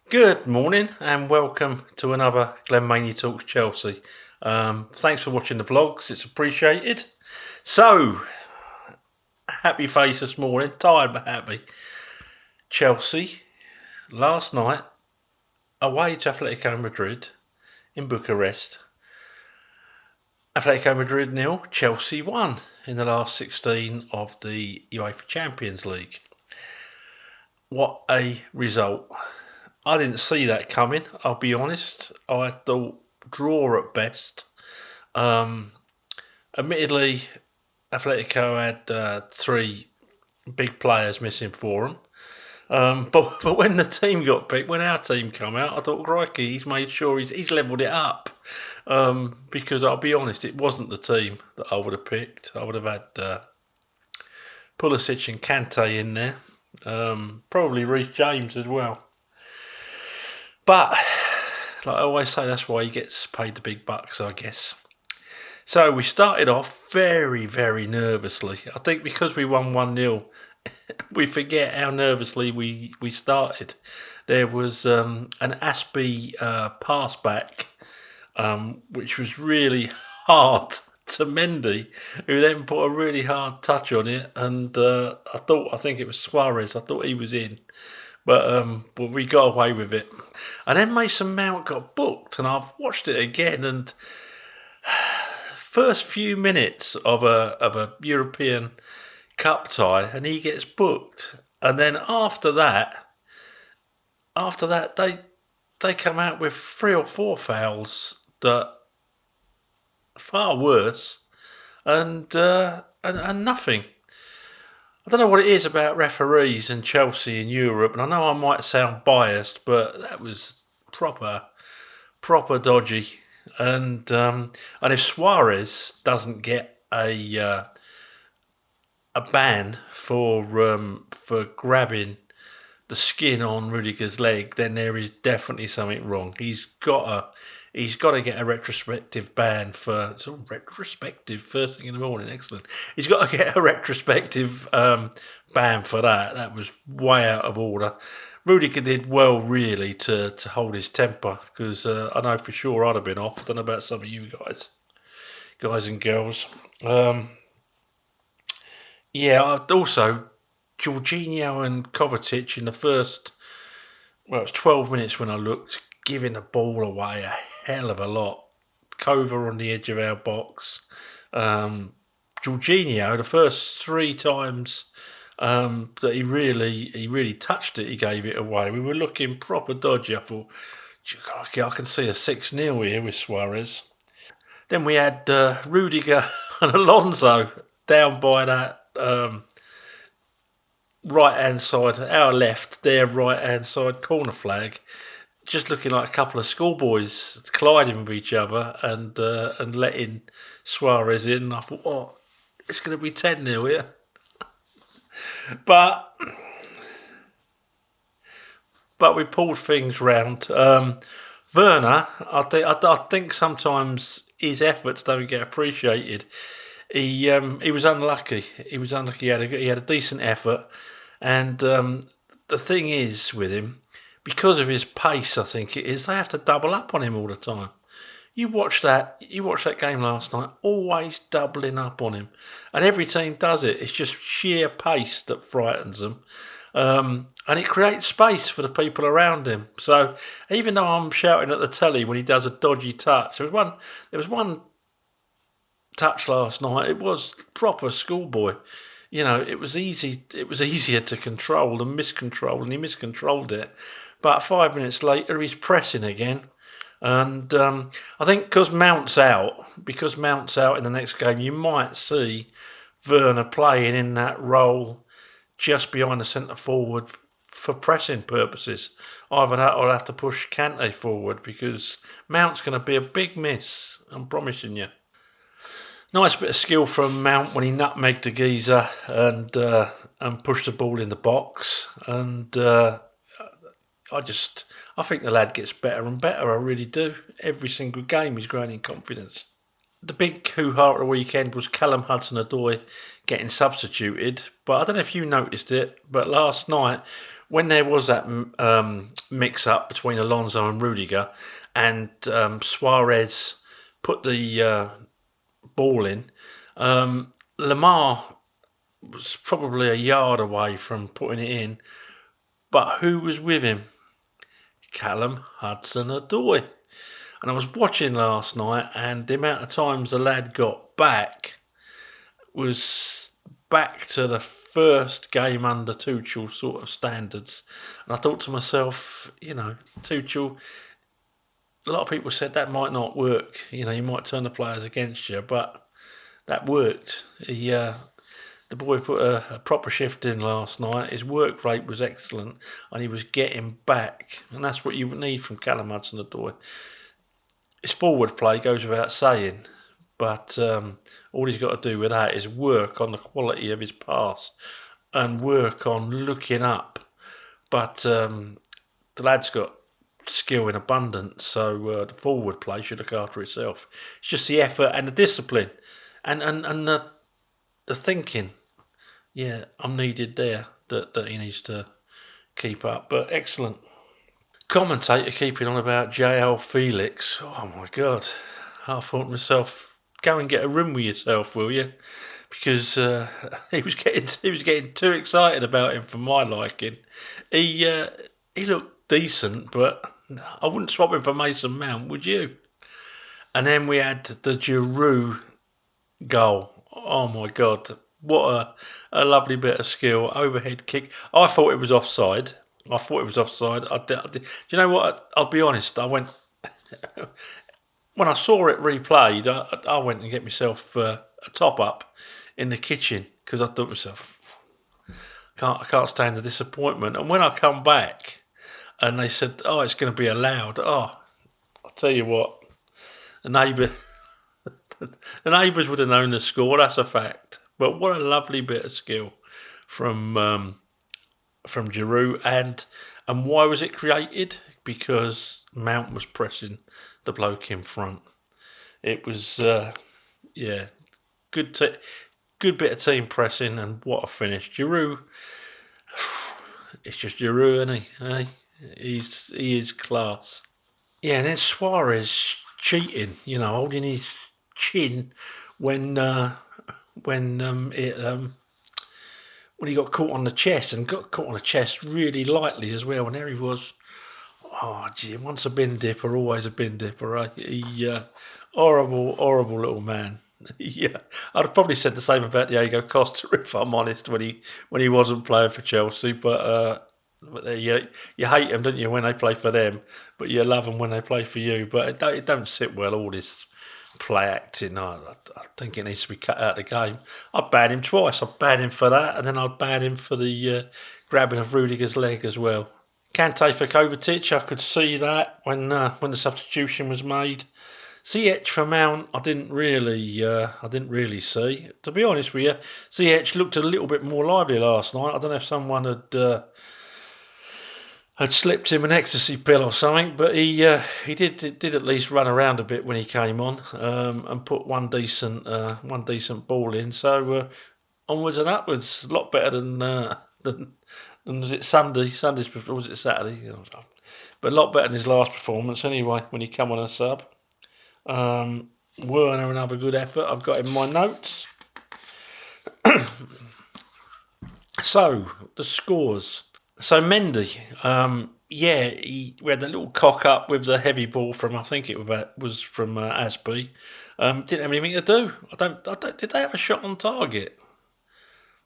Good morning and welcome to another Glenn Maney Talks Chelsea. Thanks for watching the vlogs, it's appreciated. So, happy face this morning, tired but happy. Chelsea, last night, away to Atletico Madrid in Bucharest. Atletico Madrid 0, Chelsea 1 in the last 16 of the UEFA Champions League. What a result. I didn't see that coming, I'll be honest. I thought draw at best. Admittedly, Atletico had three big players missing for them. But when the team got picked, when our team come out, I thought, crikey, he's made sure he's levelled it up. Because I'll be honest, it wasn't the team that I would have picked. I would have had Pulisic and Kante in there. Probably Reece James as well. But, like I always say, that's why he gets paid the big bucks, I guess. So we started off very, very nervously. I think because we won 1-0, we forget how nervously we started. There was an Aspie pass back, which was really hard to Mendy, who then put a really hard touch on it. And I think it was Suarez. I thought he was in. But we got away with it. And then Mason Mount got booked, and I've watched it again, and first few minutes of a European Cup tie, and he gets booked, and then after that they come out with 3 or 4 fouls that are far worse, and nothing. I don't know what it is about referees and Chelsea in Europe, and I know I might sound biased, but that was proper dodgy. And if Suarez doesn't get a ban for grabbing the skin on Rudiger's leg, then there is definitely something wrong. He's got to get a retrospective ban for. It's all retrospective first thing in the morning. Excellent. He's got to get a retrospective ban for that. That was way out of order. Rudiger did well, really, to hold his temper, because I know for sure I'd have been off. I don't know about some of you guys and girls. Also, Jorginho and Kovacic in the first, it was 12 minutes when I looked, giving the ball away a hell of a lot. Kova on the edge of our box. Jorginho, the first 3 times that he really touched it, he gave it away. We were looking proper dodgy. I thought, I can see a 6-0 here with Suarez. Then we had Rudiger and Alonso down by that right-hand side, our left, their right-hand side corner flag, just looking like a couple of schoolboys colliding with each other and letting Suarez in. I thought, oh, it's going to be 10-0 here. But we pulled things round. Werner, I think sometimes his efforts don't get appreciated. He was unlucky. He had a decent effort, and the thing is with him, because of his pace, I think it is, they have to double up on him all the time. You watched that game last night, always doubling up on him, and every team does it. It's just sheer pace that frightens them, and it creates space for the people around him. So even though I'm shouting at the telly when he does a dodgy touch, there was one touch last night. It was proper schoolboy. You know, it was easier to control than miscontrol, and he miscontrolled it. But 5 minutes later, he's pressing again. And I think because Mount's out in the next game, you might see Werner playing in that role just behind the centre forward for pressing purposes. Either that or I'll have to push Kante forward, because Mount's going to be a big miss, I'm promising you. Nice bit of skill from Mount when he nutmegged the geezer and pushed the ball in the box. And I think the lad gets better and better. I really do. Every single game he's growing in confidence. The big hoo-ha of the weekend was Callum Hudson-Odoi getting substituted. But I don't know if you noticed it, but last night when there was that mix-up between Alonso and Rudiger, and Suarez put the ball in, Lamar was probably a yard away from putting it in, but who was with him? Callum Hudson-Odoi. And I was watching last night, and the amount of times the lad got back was back to the first game under Tuchel sort of standards. And I thought to myself, Tuchel, a lot of people said that might not work. You might turn the players against you, but that worked. The boy put a proper shift in last night. His work rate was excellent, and he was getting back. And that's what you need from Callum Hudson-Odoi. His forward play goes without saying, but all he's got to do with that is work on the quality of his pass and work on looking up. But the lad's got skill in abundance, so the forward play should look after itself. It's just the effort and the discipline and the thinking. Yeah, I'm needed there that he needs to keep up. But excellent. Commentator keeping on about JL Felix. Oh my God. I thought to myself, go and get a room with yourself, will you? Because he was getting too excited about him for my liking. He looked decent, but I wouldn't swap him for Mason Mount, would you? And then we had the Giroud goal. Oh my God. What a lovely bit of skill. Overhead kick. I thought it was offside. Do you know what? I'll be honest. I went when I saw it replayed. I went and get myself a top up in the kitchen because I thought to myself, I can't stand the disappointment. And when I come back and they said, "Oh, it's going to be allowed," I'll tell you what, the neighbour, the neighbours would have known the score. That's a fact. But what a lovely bit of skill from Giroud, and why was it created? Because Mount was pressing the bloke in front. It was good bit of team pressing, and what a finish. Giroud, it's just Giroud, isn't he? He is class. Yeah, and then Suarez cheating, holding his chin when when he got caught on the chest, and got caught on the chest really lightly as well. And there he was. Oh, gee, once a bin dipper, always a bin dipper, eh? Horrible little man. Yeah, I'd have probably said the same about Diego Costa if I'm honest, when he wasn't playing for Chelsea. But you hate them, don't you, when they play for them? But you love them when they play for you. But it don't sit well, all this play acting. I think it needs to be cut out of the game. I'd ban him twice. I'd ban him for that, and then I'd ban him for the grabbing of Rudiger's leg as well. Kante for Kovacic, I could see that when the substitution was made. Ziyech for Mount, I didn't really see. To be honest with you, Ziyech looked a little bit more lively last night. I don't know if someone had slipped him an ecstasy pill or something, but he did at least run around a bit when he came on, and put one decent ball in. So onwards and upwards, a lot better than was it Sunday? Or was it Saturday? But a lot better than his last performance anyway, when he come on a sub. Werner, another good effort. I've got in my notes. So the scores. So Mendy, we had a little cock up with the heavy ball from, I think it was from Asby. Didn't have anything to do. I don't. Did they have a shot on target?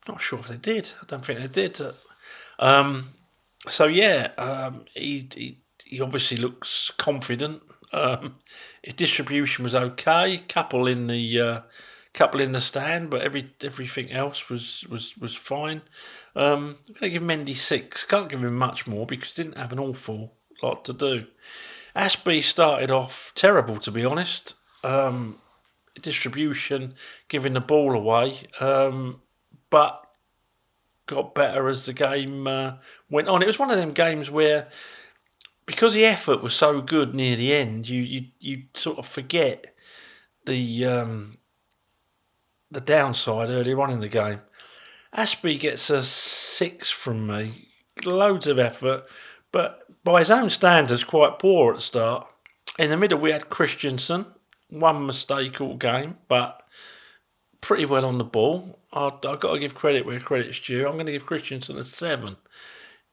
Not sure if they did. I don't think they did. He obviously looks confident. His distribution was okay. Couple in the stand, but everything else was fine. I'm going to give Mendy 6. Can't give him much more because he didn't have an awful lot to do. Asby started off terrible, to be honest. Distribution, giving the ball away, but got better as the game went on. It was one of them games where, because the effort was so good near the end, you sort of forget the downside earlier on in the game. Asby gets a 6 from me. loads of effort, but by his own standards, quite poor at the start. In the middle, we had Christensen, one mistake all game, but pretty well on the ball. I've got to give credit where credit's due. I'm going to give Christensen a 7.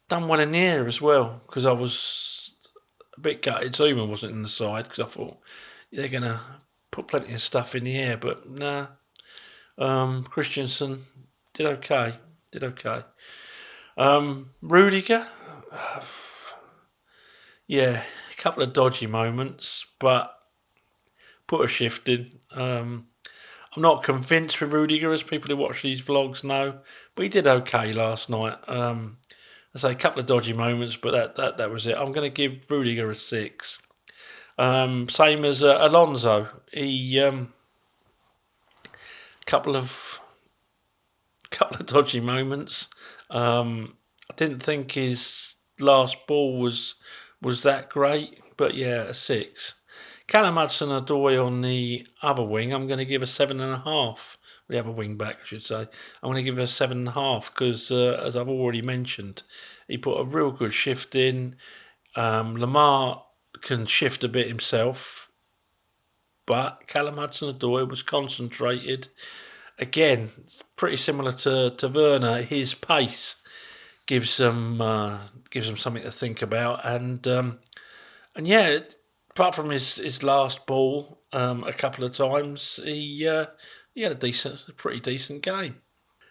Done well in the air as well, because I was a bit gutted Zuma wasn't in the side, because I thought they're going to put plenty of stuff in the air, but nah. Christensen did okay. Rudiger, yeah, a couple of dodgy moments, but put a shift in. I'm not convinced with Rudiger, as people who watch these vlogs know, but he did okay last night. I say a couple of dodgy moments, but that was it. I'm going to give Rudiger a 6. Same as Alonso. He couple of dodgy moments. I didn't think his last ball was that great, but yeah, a 6. Callum Hudson-Odoi on the other wing, I'm going to give a 7.5. The other wing back, I should say. I'm going to give it a 7.5 because, as I've already mentioned, he put a real good shift in. Lamar can shift a bit himself, but Callum Hudson-Odoi was concentrated. Again, pretty similar to Werner. His pace gives them something to think about, and yeah, apart from his last ball a couple of times, he had a pretty decent game.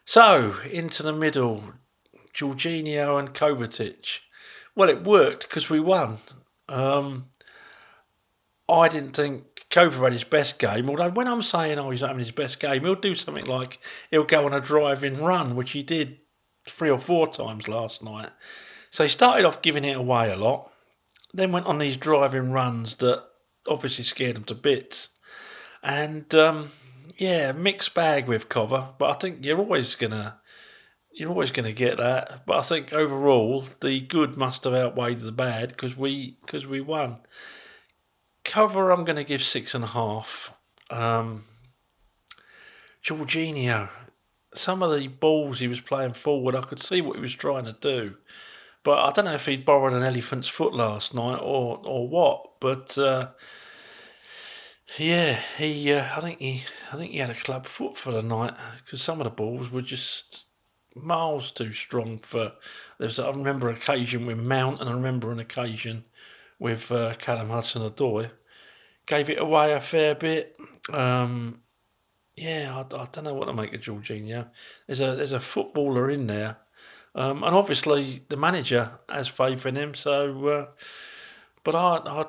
So into the middle, Jorginho and Kovacic. Well, it worked because we won. I didn't think Kovacic had his best game, although when I'm saying he's not having his best game, he'll do something like he'll go on a driving run, which he did 3 or 4 times last night. So he started off giving it away a lot, then went on these driving runs that obviously scared him to bits. And yeah, mixed bag with Cover, but I think you're always gonna get that. But I think overall the good must have outweighed the bad because we won. Cover, I'm going to give 6.5. Jorginho, some of the balls he was playing forward, I could see what he was trying to do, but I don't know if he'd borrowed an elephant's foot last night or what. But yeah, I think he had a club foot for the night because some of the balls were just miles too strong for. I remember an occasion with Mount, and I remember an occasion with Callum Hudson-Odoi. Gave it away a fair bit. Yeah, I don't know what to make of Jorginho. There's a footballer in there, and obviously the manager has faith in him. So, but I'd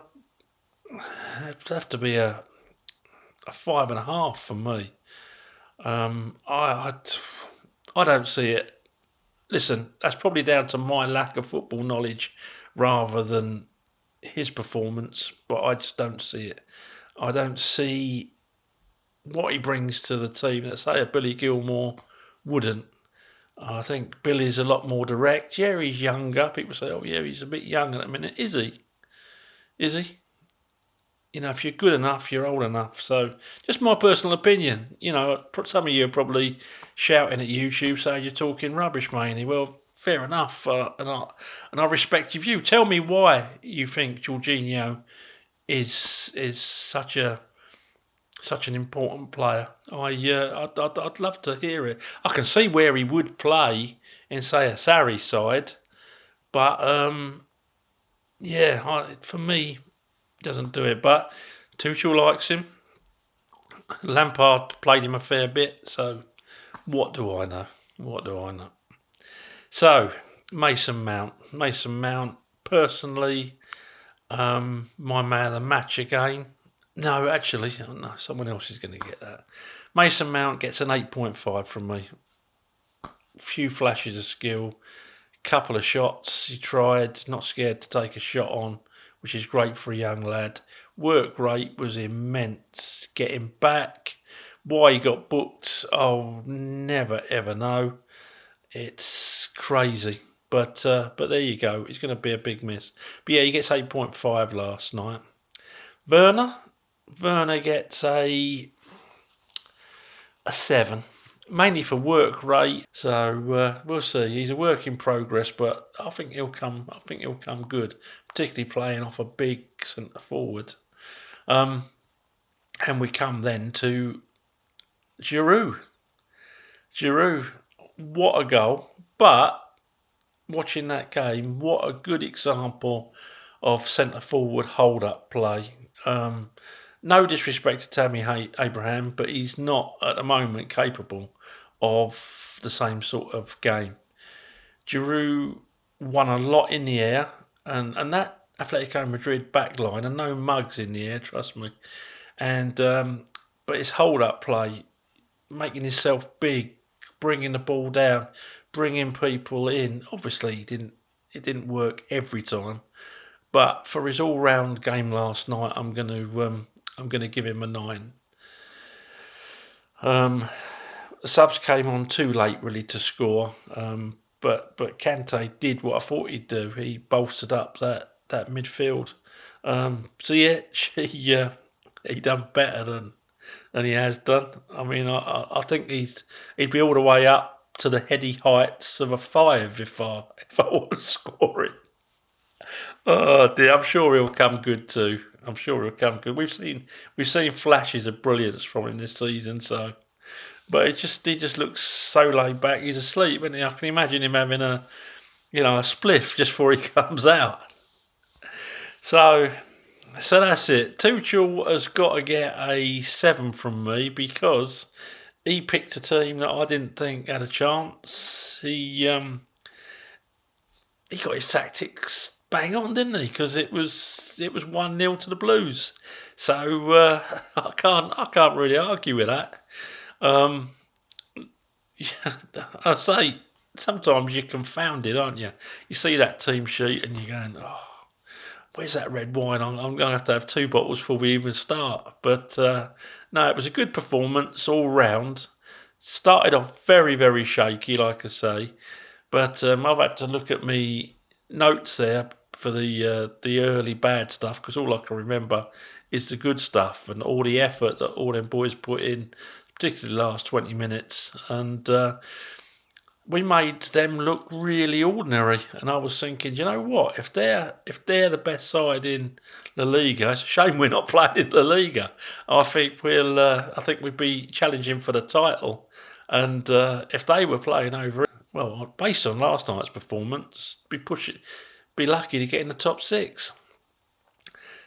have to be a 5.5 for me. I don't see it. Listen, that's probably down to my lack of football knowledge rather than his performance, but I just don't see it. I don't see what he brings to the team that, say, a Billy Gilmore wouldn't. I think Billy's a lot more direct. Yeah, he's younger. People say, oh, yeah, he's a bit young at the minute. Is he? You know, if you're good enough, you're old enough. So, just my personal opinion. You know, some of you are probably shouting at YouTube saying you're talking rubbish, Maney. Well, fair enough, and I respect your view. Tell me why you think Jorginho is such an important player. I'd love to hear it. I can see where he would play in, say, a Sarri side, but for me, doesn't do it. But Tuchel likes him. Lampard played him a fair bit, so what do I know? So, Mason Mount, personally, my man of the match again. No, actually, no, someone else is going to get that. Mason Mount gets an 8.5 from me. Few flashes of skill, couple of shots he tried, not scared to take a shot on, which is great for a young lad. Work rate was immense. Getting back, why he got booked, I'll never ever know. It's crazy, but there you go. It's going to be a big miss. But yeah, he gets 8.5 last night. Werner gets a 7. mainly for work rate. So we'll see. He's a work in progress, but I think he'll come. I think he'll come good, particularly playing off a big centre forward. Um, and we come then to Giroud. Giroud, what a goal! But watching that game, what a good example of centre forward hold up play. No disrespect to Tammy Abraham, but he's not at the moment capable of the same sort of game. Giroud won a lot in the air, and that Atletico Madrid back line, and no mugs in the air, trust me. And but his hold up play, making himself big, bringing the ball down, bringing people in. Obviously, it didn't work every time, but for his all round game last night, I'm going to give him a 9. The subs came on too late really to score, but Kante did what I thought he'd do. He bolstered up that midfield. So yeah, he done better than he has done. I mean, I think he'd be all the way up to the heady heights of a 5 if I was scoring. Oh dear, I'm sure he'll come good too. I'm sure he'll come good. We've seen flashes of brilliance from him this season. So, but he just looks so laid back. He's asleep, isn't he? I can imagine him having a spliff just before he comes out. So that's it. Tuchel has got to get a 7 from me because he picked a team that I didn't think had a chance. He got his tactics bang on, didn't he? Because it was 1-0 to the Blues. So I can't really argue with that. Um, yeah, I say sometimes you're confounded, aren't you? You see that team sheet and you're going, oh, where's that red wine? I'm going to have 2 bottles before we even start. But no, it was a good performance all round. Started off very, very shaky, like I say. But I've had to look at me notes there for the early bad stuff because all I can remember is the good stuff and all the effort that all them boys put in, particularly the last 20 minutes. And we made them look really ordinary. And I was thinking, you know what? If they're the best side in La Liga, it's a shame we're not playing in La Liga. I think we'd be challenging for the title. And if they were playing over, well, based on last night's performance, be lucky to get in the top 6.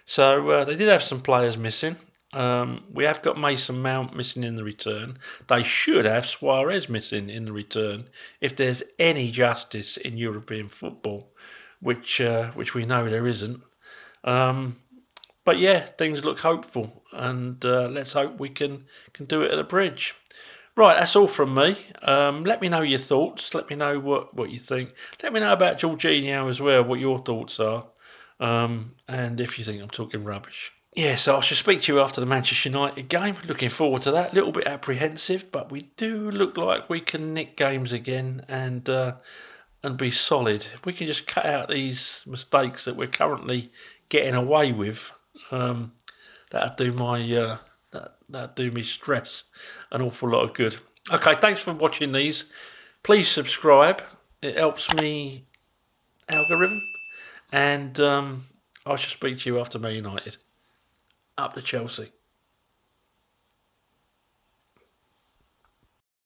So they did have some players missing. We have got Mason Mount missing in the return. They should have Suarez missing in the return if there's any justice in European football, which we know there isn't. But yeah, things look hopeful, and let's hope we can do it at the bridge. Right, that's all from me. Let me know your thoughts. Let me know what you think. Let me know about Jorginho as well, what your thoughts are. And if you think I'm talking rubbish. Yeah, so I shall speak to you after the Manchester United game. Looking forward to that. A little bit apprehensive, but we do look like we can nick games again and be solid. If we can just cut out these mistakes that we're currently getting away with, that'd do that'd do me stress an awful lot of good. Okay, thanks for watching these. Please subscribe. It helps me algorithm. And I shall speak to you after Man United. Up to Chelsea.